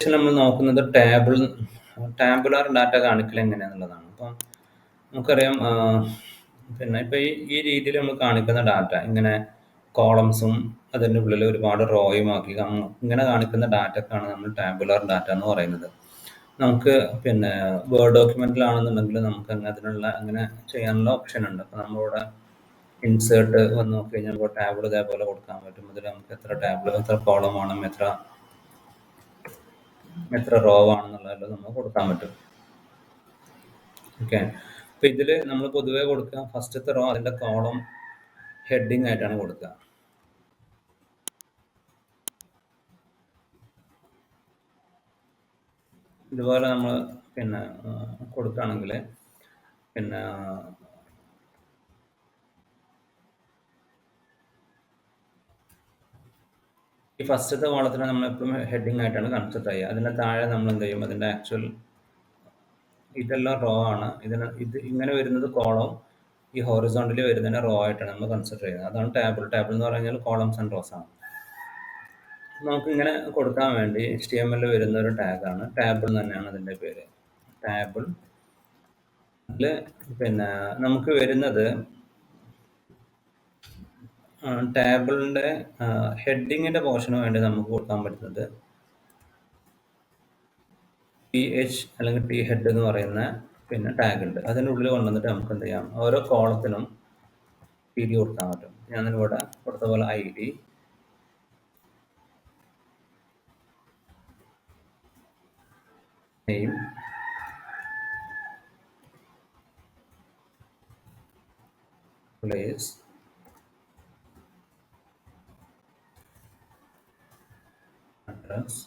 നമ്മൾ നോക്കുന്നത് tabular data കാണിക്കൽ എങ്ങനെയാണെന്നുള്ളതാണ്. അപ്പം നമുക്കറിയാം, പിന്നെ ഇപ്പം ഈ രീതിയിൽ നമ്മൾ കാണിക്കുന്ന ഡാറ്റ ഇങ്ങനെ കോളംസും അതിൻ്റെ ഉള്ളിൽ ഒരുപാട് റോയും ആക്കി ഇങ്ങനെ കാണിക്കുന്ന ഡാറ്റക്കാണ് നമ്മൾ ടാബുലാർ ഡാറ്റ എന്ന് പറയുന്നത്. നമുക്ക് പിന്നെ വേർഡ് ഡോക്യുമെന്റിലാണെന്നുണ്ടെങ്കിൽ നമുക്ക് അങ്ങനെ ചെയ്യാനുള്ള ഓപ്ഷൻ ഉണ്ട്. അപ്പോൾ നമ്മളിവിടെ ഇൻസേർട്ട് വന്ന് നോക്കി കഴിഞ്ഞാൽ നമുക്ക് ടാബിൾ ഇതേപോലെ കൊടുക്കാൻ പറ്റും. ഇതിൽ നമുക്ക് എത്ര കോളം വേണം, എത്ര റോ ആണെന്നുള്ളതെല്ലാം നമുക്ക് കൊടുക്കാൻ പറ്റും. ഓക്കെ, അപ്പൊ ഇതിൽ നമ്മൾ പൊതുവെ കൊടുക്കുക ഫസ്റ്റത്തെ റോ അതിന്റെ കോളം ഹെഡിങ് ആയിട്ടാണ് കൊടുക്കുക. ഇതുപോലെ നമ്മൾ പിന്നെ കൊടുക്കുകയാണെങ്കിൽ പിന്നെ ഈ ഫസ്റ്റത്തെ കോളത്തിന് നമ്മൾ എപ്പോഴും ഹെഡിങ് ആയിട്ടാണ് കൺസിഡർ ചെയ്യുക. അതിൻ്റെ താഴെ നമ്മൾ എന്ത് ചെയ്യും, അതിൻ്റെ ആക്ച്വൽ ഇതെല്ലാം റോ ആണ്. ഇത് ഇങ്ങനെ വരുന്നത് കോളം, ഈ ഹോറിസോണ്ടലി വരുന്നതിനെ റോ ആയിട്ടാണ് നമ്മൾ കൺസിഡർ ചെയ്യുന്നത്. അതാണ് ടേബിൾ എന്ന് പറഞ്ഞാൽ കോളംസ് ആൻഡ് റോസ് ആണ്. നമുക്ക് ഇങ്ങനെ കൊടുക്കാൻ വേണ്ടി HTML വരുന്ന ഒരു ടാഗാണ് ടാബിൾ തന്നെയാണ് അതിൻ്റെ പേര്. ടാബിൾ പിന്നെ നമുക്ക് വരുന്നത് ടേബിളിന്റെ ഹെഡിങ്ങിന്റെ പോർഷന് വേണ്ടി നമുക്ക് കൊടുക്കാൻ പറ്റുന്നത് TH അല്ലെങ്കിൽ T ഹെഡ് എന്ന് പറയുന്ന പിന്നെ ടാഗ് ഉണ്ട്. അതിനുള്ളിൽ കൊണ്ടുവന്നിട്ട് നമുക്ക് എന്ത് ചെയ്യാം, ഓരോ കോളത്തിനും PD കൊടുക്കാൻ പറ്റും. ഞാനിവിടെ കൊടുത്ത പോലെ ID, name, place, address,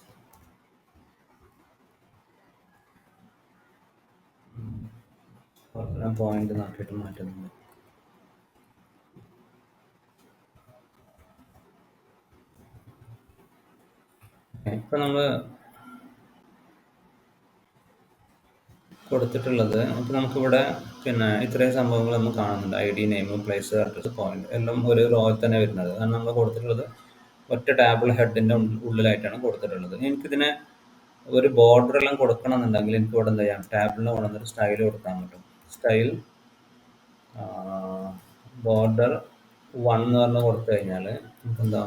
point നോക്കിയിട്ട് മാറ്റുന്നുണ്ട്. ഇപ്പൊ നമ്മൾ കൊടുത്തിട്ടുള്ളത്, അപ്പോൾ നമുക്കിവിടെ പിന്നെ ഇത്രയും സംഭവങ്ങൾ നമ്മൾ കാണുന്നുണ്ട്. ID, name, place, address, point എല്ലാം ഒരു റോയിൽ തന്നെ വരുന്നത്. കാരണം നമ്മൾ കൊടുത്തിട്ടുള്ളത് ഒറ്റ ടാബിൾ ഹെഡിന്റെ ഉള്ളിലായിട്ടാണ് കൊടുത്തിട്ടുള്ളത്. എനിക്കിതിനെ ഒരു ബോർഡർ എല്ലാം കൊടുക്കണം എന്നുണ്ടെങ്കിൽ എനിക്ക് ഇവിടെ എന്ത് ചെയ്യാം, ടാബിളിന് കൊണ്ടുവന്നൊരു സ്റ്റൈൽ കൊടുക്കാൻ പറ്റും. സ്റ്റൈൽ ബോർഡർ 1 എന്ന് പറഞ്ഞ് കൊടുത്തു കഴിഞ്ഞാൽ നമുക്ക് എന്താ,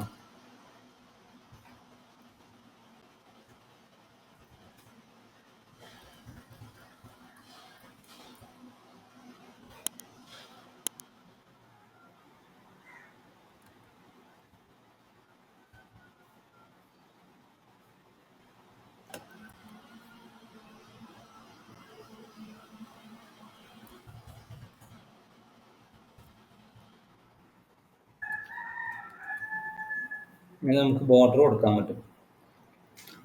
ഇങ്ങനെ നമുക്ക് ബോർഡർ കൊടുക്കാൻ പറ്റും.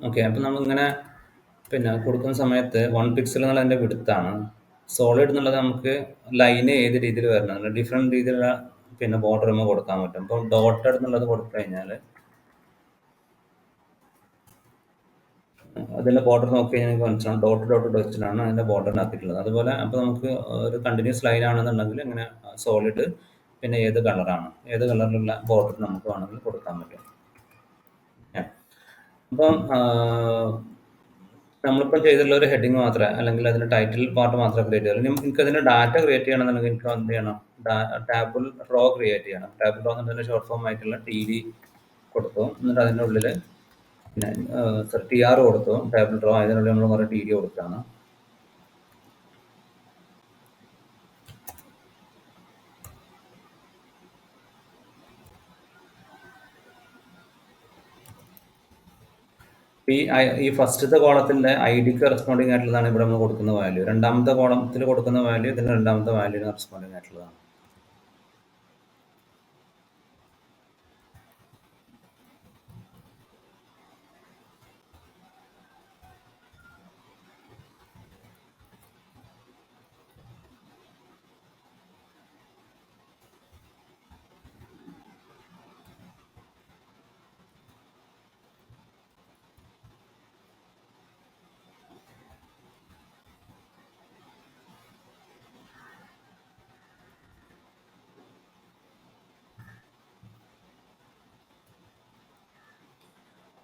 ഓക്കെ, അപ്പം നമ്മളിങ്ങനെ പിന്നെ കൊടുക്കുന്ന സമയത്ത് 1 പിക്സൽ എന്നുള്ള അതിൻ്റെ വിടുത്താണ്. സോളിഡ് എന്നുള്ളത് നമുക്ക് ലൈന് ഏത് രീതിയിൽ വരണം, ഡിഫറെൻറ്റ് രീതിയിലുള്ള പിന്നെ ബോർഡർ നമുക്ക് കൊടുക്കാൻ പറ്റും. ഇപ്പം ഡോട്ടഡ് എന്നുള്ളത് കൊടുത്തു കഴിഞ്ഞാൽ അതിൻ്റെ ബോർഡർ നോക്കി കഴിഞ്ഞാൽ എനിക്ക് മനസ്സിലാവും ഡോട്ട് വെച്ചിട്ടാണ് അതിൻ്റെ ബോർഡർ ആക്കിയിട്ടുള്ളത്. അതുപോലെ അപ്പോൾ നമുക്ക് ഒരു കണ്ടിന്യൂസ് ലൈൻ ആണെന്നുണ്ടെങ്കിൽ ഇങ്ങനെ സോളിഡ്, പിന്നെ ഏത് കളറിലുള്ള ബോർഡർ നമുക്ക് വേണമെങ്കിൽ കൊടുക്കാൻ പറ്റും. അപ്പം നമ്മളിപ്പോൾ ചെയ്തിട്ടുള്ള ഒരു ഹെഡിങ് മാത്രമേ, അല്ലെങ്കിൽ അതിൻ്റെ ടൈറ്റിൽ പാർട്ട് മാത്രമേ ക്രിയേറ്റ് ചെയ്യുള്ളൂ. എനിക്ക് അതിൻ്റെ ഡാറ്റ ക്രിയേറ്റ് ചെയ്യണമെന്നുണ്ടെങ്കിൽ എനിക്ക് എന്ത് ചെയ്യണം, ടാബിൾ റോ ക്രിയേറ്റ് ചെയ്യണം. ടാബിൾ റോ എന്നതിൻ്റെ ഷോർട്ട് ഫോം ആയിട്ടുള്ള TD കൊടുത്തു. എന്നിട്ട് അതിൻ്റെ ഉള്ളിൽ പിന്നെ TR കൊടുത്തു. ടാബിൾ റോ അതിനുള്ളിൽ നമ്മൾ കുറേ TD കൊടുക്കുകയാണ്. ഈ ഫസ്റ്റത്തെ കോളത്തിന്റെ IDക്ക് കറസ്പോണ്ടിങ് ആയിട്ടുള്ളതാണ് ഇവിടെ നമ്മൾ കൊടുക്കുന്ന വാല്യൂ. രണ്ടാമത്തെ കോളത്തിൽ കൊടുക്കുന്ന വാല്യൂ ഇതിന്റെ രണ്ടാമത്തെ വാല്യൂന് കറസ്പോണ്ടിങ് ആയിട്ടുള്ളതാണ്.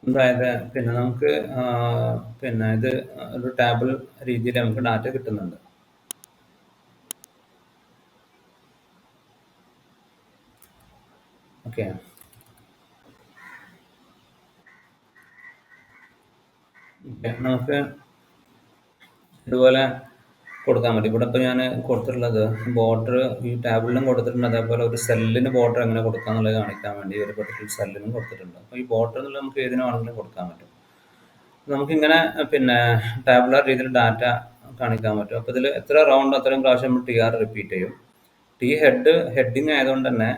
അതായത് പിന്നെ നമുക്ക് പിന്നെ ഇത് ഒരു ടേബിൾ രീതിയിൽ നമുക്ക് ഡാറ്റ കിട്ടുന്നുണ്ട്. ഓക്കെ. നമുക്ക് ഇതുപോലെ കൊടുക്കാൻ പറ്റും. ഇവിടെ ഇപ്പോൾ ഞാൻ കൊടുത്തിട്ടുള്ളത് ബോർഡർ ഈ ടാബിളിലും കൊടുത്തിട്ടുണ്ട്. അതേപോലെ ഒരു സെല്ലിന് ബോർഡർ എങ്ങനെ കൊടുക്കുക എന്നുള്ളത് കാണിക്കാൻ വേണ്ടി ഒരു പെർട്ടിക്കുലർ സെല്ലിനും കൊടുത്തിട്ടുണ്ട്. അപ്പോൾ ഈ ബോർഡർ എന്നുള്ളത് നമുക്ക് ഏതിനു വേണമെങ്കിലും കൊടുക്കാൻ പറ്റും. നമുക്കിങ്ങനെ പിന്നെ ടാബുലർ രീതിയിൽ ഡാറ്റ കാണിക്കാൻ പറ്റും. അപ്പോൾ ഇതിൽ എത്ര റൗണ്ട് അത്രയും പ്രാവശ്യം നമ്മൾ ടി ആർ റിപ്പീറ്റ് ചെയ്യും. ടി ഹെഡിങ് ആയതുകൊണ്ട് തന്നെ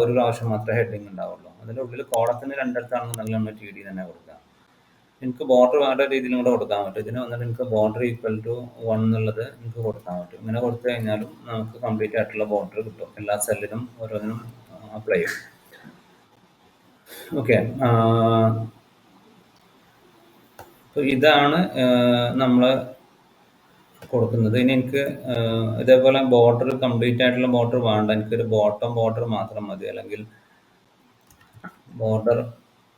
ഒരു പ്രാവശ്യം മാത്രമേ ഹെഡിങ് ഉണ്ടാവുള്ളൂ. അതിൻ്റെ ഉള്ളിൽ കോളത്തിന് രണ്ടിടത്താണെന്നുണ്ടെങ്കിൽ നമ്മൾ ടി ഡി തന്നെ കൊടുക്കുക. എനിക്ക് ബോർഡർ വേറെ രീതിയിലും കൂടെ കൊടുക്കാൻ പറ്റും. ഇതിന് വന്നിട്ട് എനിക്ക് ബോർഡർ ഈക്വൽ ടു 1 എന്നുള്ളത് എനിക്ക് കൊടുക്കാൻ പറ്റും. ഇങ്ങനെ കൊടുത്തു കഴിഞ്ഞാലും നമുക്ക് കംപ്ലീറ്റ് ആയിട്ടുള്ള ബോർഡർ കിട്ടും. എല്ലാ സെല്ലിനും ഓരോന്നിനും അപ്ലൈ ചെയ്യും. ഓക്കെ. അപ്പോൾ ഇതാണ് നമ്മൾ കൊടുക്കുന്നത്. ഇനി എനിക്ക് ഇതേപോലെ ബോർഡർ കംപ്ലീറ്റ് ആയിട്ടുള്ള ബോർഡർ വേണ്ട, എനിക്കൊരു ബോട്ടം ബോർഡർ മാത്രം മതി, അല്ലെങ്കിൽ ബോർഡർ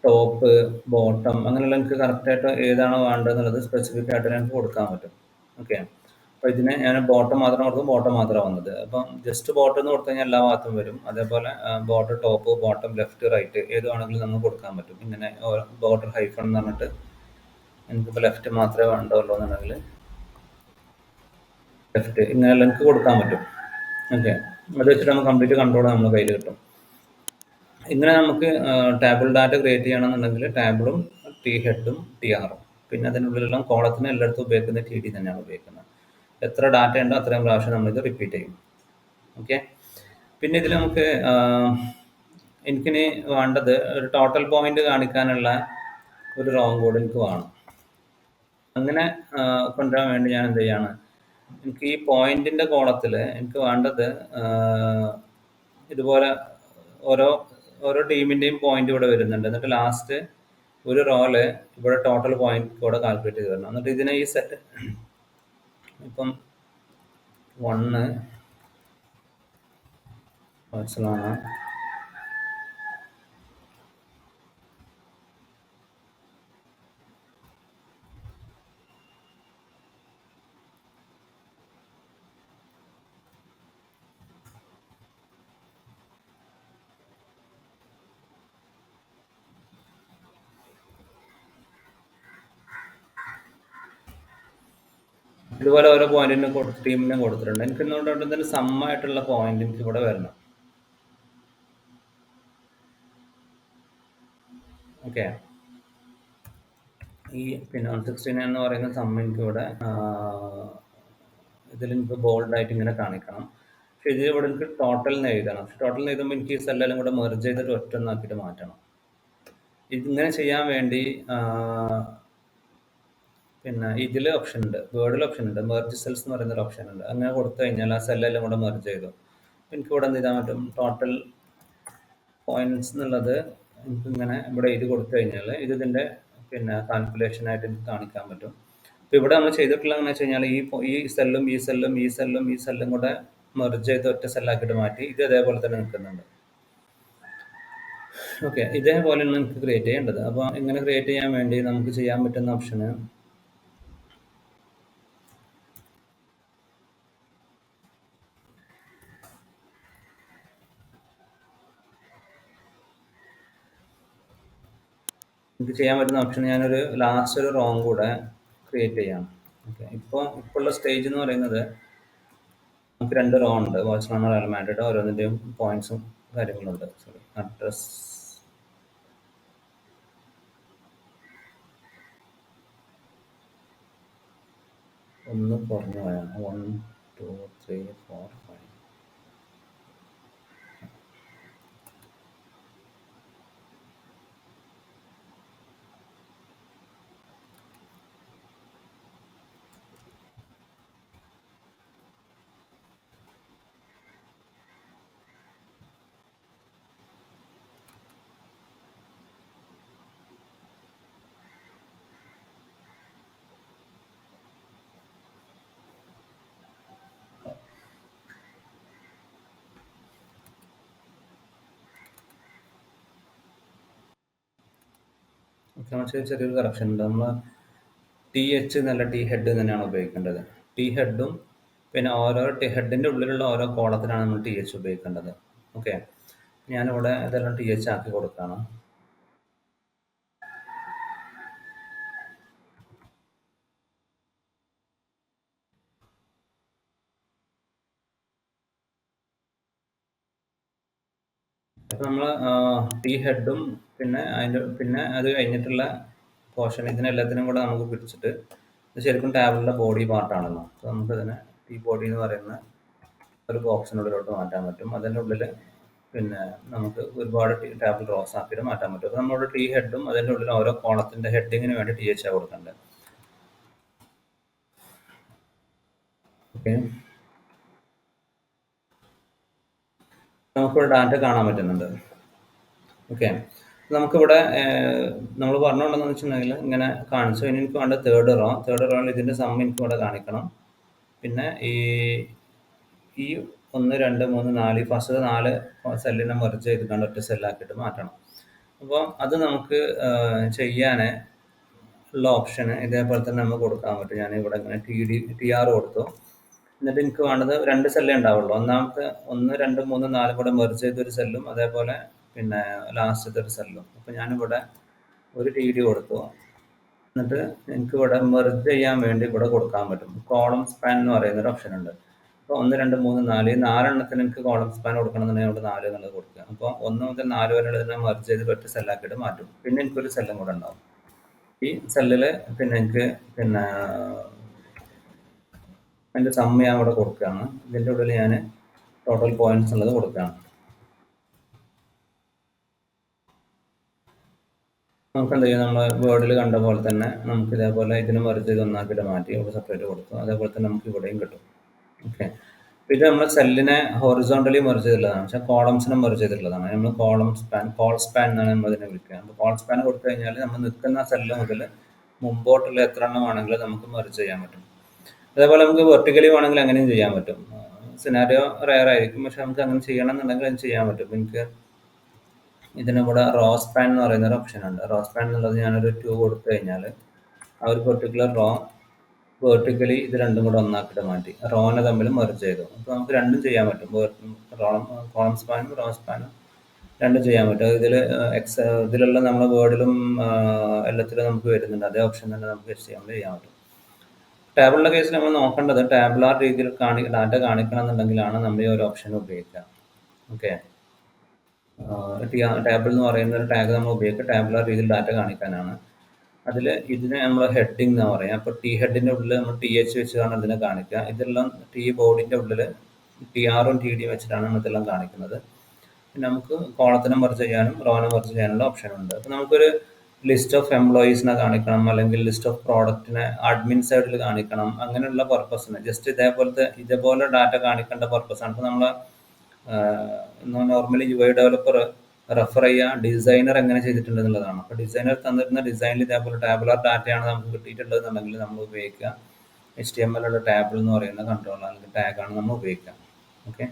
ടോപ്പ് ബോട്ടം അങ്ങനെയുള്ള എനിക്ക് കറക്റ്റായിട്ട് ഏതാണോ വേണ്ടത് എന്നുള്ളത് സ്പെസിഫിക് ആയിട്ട് എനിക്ക് കൊടുക്കാൻ പറ്റും. ഓക്കെ. അപ്പോൾ ഇതിന് ഞാൻ ബോട്ടം മാത്രം കൊടുക്കും, ബോട്ടം മാത്രമാണ് വന്നത്. അപ്പം ജസ്റ്റ് ബോട്ടം എന്ന് കൊടുത്തു കഴിഞ്ഞാൽ എല്ലാ ഭാഗത്തും വരും. അതേപോലെ border top bottom left right ഏത് വേണമെങ്കിലും നമുക്ക് കൊടുക്കാൻ പറ്റും. ഇങ്ങനെ ബോർഡർ ഹൈഫൺ എന്ന് പറഞ്ഞിട്ട് എനിക്കിപ്പോൾ ലെഫ്റ്റ് മാത്രമേ വേണ്ടുള്ളൂ എന്നുണ്ടെങ്കിൽ ലെഫ്റ്റ് ഇങ്ങനെയെല്ലാം എനിക്ക് കൊടുക്കാൻ പറ്റും. ഓക്കെ. അത് വെച്ചിട്ട് നമുക്ക് കംപ്ലീറ്റ് കൺട്രോൾ നമ്മുടെ കയ്യിൽ കിട്ടും. ഇങ്ങനെ നമുക്ക് ടേബിൾ ഡാറ്റ ക്രിയേറ്റ് ചെയ്യണമെന്നുണ്ടെങ്കിൽ ടേബിളും ടി ഹെഡും ടി ആറും പിന്നെ അതിനുള്ളിലുള്ള കോളത്തിന് എല്ലായിടത്തും ഉപയോഗിക്കുന്ന ടി ഡി തന്നെയാണ് ഉപയോഗിക്കുന്നത്. എത്ര ഡാറ്റ ഉണ്ടോ അത്രയും പ്രാവശ്യം നമ്മളിത് റിപ്പീറ്റ് ചെയ്യും. ഓക്കെ. പിന്നെ ഇതിൽ നമുക്ക് എനിക്കിനി വേണ്ടത് ഒരു ടോട്ടൽ പോയിന്റ് കാണിക്കാനുള്ള ഒരു റോങ് കോഡ് എനിക്ക് വേണം. അങ്ങനെ കൊണ്ടുവരാൻ വേണ്ടി ഞാൻ എന്ത് ചെയ്യാണ്, എനിക്ക് ഈ പോയിന്റിന്റെ കോളത്തിൽ എനിക്ക് വേണ്ടത് ഇതുപോലെ ഓരോ ഓരോ ടീമിന്റെയും പോയിന്റ് ഇവിടെ വരുന്നുണ്ട്. എന്നിട്ട് ലാസ്റ്റ് ഒരു റോല് ഇവിടെ ടോട്ടൽ പോയിന്റ് കൂടെ കാൽക്കുലേറ്റ് ചെയ്ത് തരണം. എന്നിട്ട് ഇതിനെ ഈ സെറ്റ് ഇപ്പം 1 ആണ്. ഇതുപോലെ ഓരോ പോയിന്റിനും ടീമിനും കൊടുത്തിട്ടുണ്ട്. എനിക്ക് എന്തുകൊണ്ടുണ്ട് ഇതിന് സമ്മായിട്ടുള്ള പോയിന്റ് എനിക്ക് ഇവിടെ വരണം. ഓക്കെ. ഈ പിന്നെ 169 എന്ന് പറയുന്ന സമ്മ എനിക്ക് ഇവിടെ ഇതിൽ എനിക്ക് ബോൾഡായിട്ട് ഇങ്ങനെ കാണിക്കണം. പക്ഷെ ഇതിൽ ഇവിടെ എനിക്ക് ടോട്ടൽ എന്ന് എഴുതണം. പക്ഷെ ടോട്ടൽ എഴുതുമ്പോൾ എനിക്ക് ഈ സെല്ലെല്ലാം കൂടെ മെർജ് ചെയ്തിട്ട് ഒറ്റൊന്നാക്കിയിട്ട് മാറ്റണം. ഇതിങ്ങനെ ചെയ്യാൻ വേണ്ടി പിന്നെ ഇതിൽ ഓപ്ഷൻ ഉണ്ട്, വേർഡിൽ ഓപ്ഷൻ ഉണ്ട്, മെർജ് സെൽസ് എന്ന് പറയുന്ന ഒരു ഓപ്ഷൻ ഉണ്ട്. അങ്ങനെ കൊടുത്തു കഴിഞ്ഞാൽ ആ സെല്ലെല്ലാം കൂടെ മെർജ് ചെയ്തു. എനിക്ക് ഇവിടെ എന്ത് ചെയ്താൽ പറ്റും, ടോട്ടൽ പോയിന്റ്സ് എന്നുള്ളത് എനിക്ക് ഇങ്ങനെ ഇവിടെ എഴുതി കൊടുത്തു കഴിഞ്ഞാൽ ഇത് ഇതിൻ്റെ പിന്നെ കാൽക്കുലേഷനായിട്ട് എനിക്ക് കാണിക്കാൻ പറ്റും. അപ്പോൾ ഇവിടെ നമ്മൾ ചെയ്തിട്ടുള്ള എന്ന് വെച്ച് കഴിഞ്ഞാൽ ഈ സെല്ലും ഈ സെല്ലും ഈ സെല്ലും ഈ സെല്ലും കൂടെ മെർജ് ചെയ്ത് ഒറ്റ സെല്ലാക്കിയിട്ട് മാറ്റി ഇത് അതേപോലെ തന്നെ നിൽക്കുന്നുണ്ട്. ഓക്കെ. ഇതേപോലെയാണ് നമുക്ക് ക്രിയേറ്റ് ചെയ്യേണ്ടത്. അപ്പോൾ ഇങ്ങനെ ക്രിയേറ്റ് ചെയ്യാൻ വേണ്ടി നമുക്ക് ചെയ്യാൻ പറ്റുന്ന ഓപ്ഷന് നമുക്ക് ചെയ്യാൻ പറ്റുന്ന ഓപ്ഷൻ ഞാനൊരു ലാസ്റ്റ് ഒരു റോങ് കൂടെ ക്രിയേറ്റ് ചെയ്യാം. ഓക്കെ. ഇപ്പോൾ ഉള്ള സ്റ്റേജ് എന്ന് പറയുന്നത് നമുക്ക് 2 റോ ഉണ്ട്. വാച്ച് നമ്പർ എലമെൻറ്റഡ് ഓരോന്നിൻ്റെയും പോയിന്റ്സും കാര്യങ്ങളുണ്ട്. സോറി, അഡ്രസ് ഒന്ന് കുറഞ്ഞു പോയാണ്. 1 2 3 4 5. ചെറിയൊരു കറക്ഷൻ ഉണ്ട്. നമ്മൾ ടി എച്ച് എന്നല്ല ടി ഹെഡ് തന്നെയാണ് ഉപയോഗിക്കേണ്ടത്. ടി ഹെഡും പിന്നെ ഓരോ ടി ഹെഡിൻ്റെ ഉള്ളിലുള്ള ഓരോ കോളത്തിനാണ് നമ്മൾ ടി എച്ച് ഉപയോഗിക്കേണ്ടത്. ഓക്കെ, ഞാനിവിടെ ഇതെല്ലാം ടി എച്ച് ആക്കി കൊടുക്കുകയാണ്. അപ്പോൾ നമ്മൾ ടി ഹെഡും പിന്നെ അത് കഴിഞ്ഞിട്ടുള്ള പോർഷൻ ഇതിനെല്ലാത്തിനും കൂടെ നമുക്ക് പിടിച്ചിട്ട് ഇത് ശരിക്കും ടാബിളിൻ്റെ ബോഡി പാർട്ടാണല്ലോ. അപ്പോൾ നമുക്കിതിനെ ടി ബോഡി എന്ന് പറയുന്ന ഒരു ബോക്സിനുള്ളിലോട്ട് മാറ്റാൻ പറ്റും. അതിൻ്റെ ഉള്ളിൽ പിന്നെ നമുക്ക് ഒരുപാട് ടാബിൾ റോസ് ആക്കിയിട്ട് മാറ്റാൻ പറ്റും. അപ്പോൾ നമ്മുടെ ടി ഹെഡും അതിൻ്റെ ഉള്ളിൽ ഓരോ കോളത്തിൻ്റെ ഹെഡിങ്ങിന് വേണ്ടി ടി എച്ച് കൊടുക്കേണ്ടത്. ഓക്കെ, നമുക്കിവിടെ ഡാറ്റ കാണാൻ പറ്റുന്നുണ്ട്. ഓക്കെ, നമുക്കിവിടെ നമ്മൾ പറഞ്ഞുകൊണ്ടെന്ന് വെച്ചിട്ടുണ്ടെങ്കിൽ ഇങ്ങനെ കാണിച്ചു. ഇനി എനിക്ക് വേണ്ട തേർഡ് റോയിൽ ഇതിൻ്റെ സം എനിക്ക് ഇവിടെ കാണിക്കണം. പിന്നെ ഈ 1 2 3 4 ഫസ്റ്റ് 4 സെല്ലിനെ മെർജ് ചെയ്തിട്ടുണ്ട് ഒറ്റ സെല്ലാക്കിയിട്ട് മാറ്റണം. അപ്പോൾ അത് നമുക്ക് ചെയ്യാൻ ഉള്ള ഓപ്ഷന് ഇതേപോലെ തന്നെ നമുക്ക് കൊടുക്കാൻ പറ്റും. ഞാൻ ഇവിടെ ഇങ്ങനെ TR കൊടുത്തു. എന്നിട്ട് എനിക്ക് വേണ്ടത് 2 സെല്ലേ ഉണ്ടാവുള്ളൂ. ഒന്നാമത്തെ 1 2 3 4 കൂടെ മെർജ് ചെയ്തൊരു സെല്ലും അതേപോലെ പിന്നെ ലാസ്റ്റത്തെ ഒരു സെല്ലും. അപ്പോൾ ഞാനിവിടെ ഒരു TD കൊടുത്തു. എന്നിട്ട് എനിക്ക് ഇവിടെ മെർജ് ചെയ്യാൻ വേണ്ടി ഇവിടെ കൊടുക്കാൻ പറ്റും. കോളം സ്പാൻ എന്ന് പറയുന്ന ഒരു ഓപ്ഷൻ ഉണ്ട്. അപ്പോൾ 1 2 3 4 4 എനിക്ക് കോളം സ്പാൻ കൊടുക്കണമെന്നുണ്ടെങ്കിൽ അവിടെ 4 എന്നുള്ളത് കൊടുക്കുക. അപ്പോൾ 1 മുതൽ 4 വരെ ഉള്ളതിനെ മെർജ് ചെയ്ത് ഒറ്റ സെല്ലാക്കിയിട്ട് മാറ്റും. പിന്നെ എനിക്കൊരു സെല്ലും കൂടെ ഉണ്ടാവും. ഈ സെല്ലിൽ പിന്നെ എനിക്ക് പിന്നെ അതിൻ്റെ സം ഞാൻ ഇവിടെ കൊടുക്കുകയാണ്. ഇതിൻ്റെ ഉള്ളിൽ ഞാൻ ടോട്ടൽ പോയിന്റ്സ് ഉള്ളത് കൊടുക്കുകയാണ്. നമുക്ക് എന്ത് ചെയ്യും, നമ്മൾ വേർഡിൽ കണ്ട പോലെ തന്നെ നമുക്ക് ഇതേപോലെ ഇതിന് മെർജ് ചെയ്ത് ഒന്നാക്കിയിട്ട് മാറ്റി ഇവിടെ സെപ്പറേറ്റ് കൊടുക്കും. അതേപോലെ തന്നെ നമുക്ക് ഇവിടെയും കിട്ടും. ഓക്കെ, ഇത് നമ്മൾ സെല്ലിനെ ഹൊറിസോണ്ടലി മെർജ് ചെയ്തിട്ടുള്ളതാണ്, പക്ഷേ കോളംസിനെ മെർജ് ചെയ്തിട്ടുള്ളതാണ്. നമ്മൾ കോൾ സ്പാൻ എന്നാണ് നമ്മൾ ഇതിനെ വിളിക്കുക. അപ്പോൾ കോൾ സ്പാൻ കൊടുത്തു കഴിഞ്ഞാൽ നമ്മൾ നിൽക്കുന്ന സെല്ല് മുതൽ മുമ്പോട്ടുള്ള എത്ര എണ്ണം ആണെങ്കിലും നമുക്ക് മെർജ് ചെയ്യാൻ പറ്റും. അതേപോലെ നമുക്ക് വെർട്ടിക്കലി വേണമെങ്കിൽ അങ്ങനെയും ചെയ്യാൻ പറ്റും. സിനാരിയോ റയർ ആയിരിക്കും, പക്ഷെ നമുക്ക് അങ്ങനെ ചെയ്യണം എന്നുണ്ടെങ്കിൽ അത് ചെയ്യാൻ പറ്റും. എനിക്ക് ഇതിനിവിടെ റോ സ്പാൻ എന്ന് പറയുന്ന ഒരു ഓപ്ഷൻ ഉണ്ട്. റോ സ്പാൻ എന്നുള്ളത് ഞാനൊരു 2 കൊടുത്തു കഴിഞ്ഞാൽ ആ ഒരു പെർട്ടിക്കുലർ റോ വെർട്ടിക്കലി ഇത് രണ്ടും കൂടെ ഒന്നാക്കിയിട്ട് മാറ്റി റോനെ തമ്മിൽ മെർജ് ചെയ്തു. അപ്പോൾ നമുക്ക് രണ്ടും ചെയ്യാൻ പറ്റും. കോളം സ്പാനും റോ സ്പാനും രണ്ടും ചെയ്യാൻ പറ്റും. ഇതിലുള്ള നമ്മുടെ വേർഡിലും എല്ലാത്തിലും നമുക്ക് വരുന്നുണ്ട്. അതേ ഓപ്ഷൻ തന്നെ നമുക്ക് HTML ചെയ്യാൻ പറ്റും. ടേബിളിൻ്റെ കേസിൽ നമ്മൾ നോക്കേണ്ടത് ടാബുലാർ രീതിയിൽ ഡാറ്റ കാണിക്കണം എന്നുണ്ടെങ്കിലാണ് നമ്മൾ ഈ ഒരു ഓപ്ഷൻ ഉപയോഗിക്കുക. ഓക്കെ, ടേബിൾ എന്ന് പറയുന്ന ഒരു ടാഗ് നമ്മൾ ഉപയോഗിക്കുക ടാബുലാർ രീതിയിൽ ഡാറ്റ കാണിക്കാനാണ്. അതിൽ ഇതിനെ നമ്മൾ ഹെഡിങ് എന്ന് പറയാം. അപ്പോൾ ടി ഹെഡിൻ്റെ ഉള്ളിൽ നമ്മൾ TH വെച്ചാണ് ഇതിനെ കാണിക്കുക. ഇതെല്ലാം ടി ബോർഡിൻ്റെ ഉള്ളിൽ TRും TD വെച്ചിട്ടാണ് നമ്മൾ ഇതെല്ലാം കാണിക്കുന്നത്. പിന്നെ നമുക്ക് കോളത്തിനെ മെർജ് ചെയ്യാനും റോനെ മെർജ് ചെയ്യാനുള്ള ഓപ്ഷൻ ഉണ്ട്. അപ്പോൾ നമുക്കൊരു ലിസ്റ്റ് ഓഫ് എംപ്ലോയീസിനെ കാണിക്കണം, അല്ലെങ്കിൽ ലിസ്റ്റ് ഓഫ് പ്രോഡക്റ്റിനെ അഡ്മിൻ സൈഡിൽ കാണിക്കണം, അങ്ങനെയുള്ള പർപ്പസിന് ജസ്റ്റ് ഇതേപോലെ ഡാറ്റ കാണിക്കേണ്ട പർപ്പസാണ്. ഇപ്പോൾ നമ്മൾ നോർമലി UI ഡെവലപ്പർ റെഫർ ചെയ്യുക ഡിസൈനർ എങ്ങനെ ചെയ്തിട്ടുണ്ട് എന്നുള്ളതാണ്. അപ്പോൾ ഡിസൈനർ തന്നിരുന്ന ഡിസൈനിൽ ഇതേപോലെ ടാബുലാർ ഡാറ്റയാണ് നമുക്ക് കിട്ടിയിട്ടുള്ളതെന്നുണ്ടെങ്കിൽ നമ്മൾ ഉപയോഗിക്കുക HTML ടാബിൾ എന്ന് പറയുന്ന കൺട്രോൾ അല്ലെങ്കിൽ ടാഗാണ് നമ്മൾ ഉപയോഗിക്കുക. ഓക്കെ.